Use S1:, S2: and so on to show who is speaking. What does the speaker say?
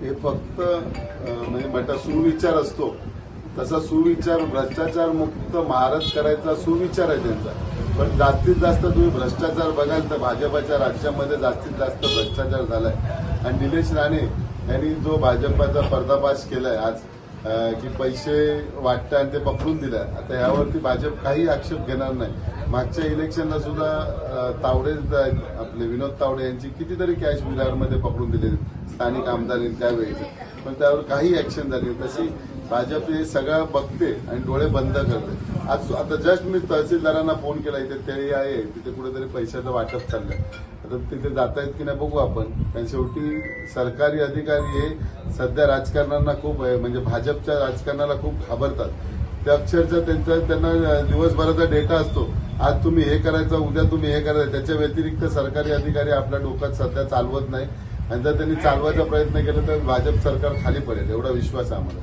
S1: हे फक्त म्हणजे म्हणतात सुविचार असतो, तसा सुविचार भ्रष्टाचार मुक्त महाराष्ट्र करायचा सुविचार आहे त्यांचा। पण जास्तीत जास्त तुम्ही भ्रष्टाचार बघाल तर भाजपाच्या राज्यामध्ये जास्तीत जास्त भ्रष्टाचार झालाय। आणि निलेश राणे यांनी जो भाजपाचा पर्दाफाश केलाय आज की पैसे वाटतं आणि ते पकडून दिलं, आता यावरती भाजप काही आक्षेप घेणार नाही। मागच्या इलेक्शनला सुद्धा तावडे आपले विनोद तावडे यांची कितीतरी कॅश बिलारमध्ये पकडून दिले स्थानिक आमदारांनी त्यावेळेचे, पण त्यावर काही ऍक्शन झाली। तशी भाजप हे सगळं बघते आणि डोळे बंद करते। आज आता जस्ट मी तहसीलदारांना फोन केला, इथे ते आहे, तिथे कुठेतरी पैशाचं वाटप चाललंय, आता तिथे जाता येत की नाही बघू आपण। कारण शेवटी सरकारी अधिकारी हे सध्या राजकारणाला खूप म्हणजे भाजपच्या राजकारणाला खूप घाबरतात। ते अक्षरशः त्यांना दिवसभराचा डेटा असतो, आज तुम्ही हे करायचं, उद्या तुम्ही हे करायचं, त्याच्या व्यतिरिक्त सरकारी अधिकारी आपल्या डोक्यात सध्या चालवत नाही। आणि जर त्यांनी चालवायचा प्रयत्न केला तर भाजप सरकार खाली पडेल, एवढा विश्वास आहे आम्हाला।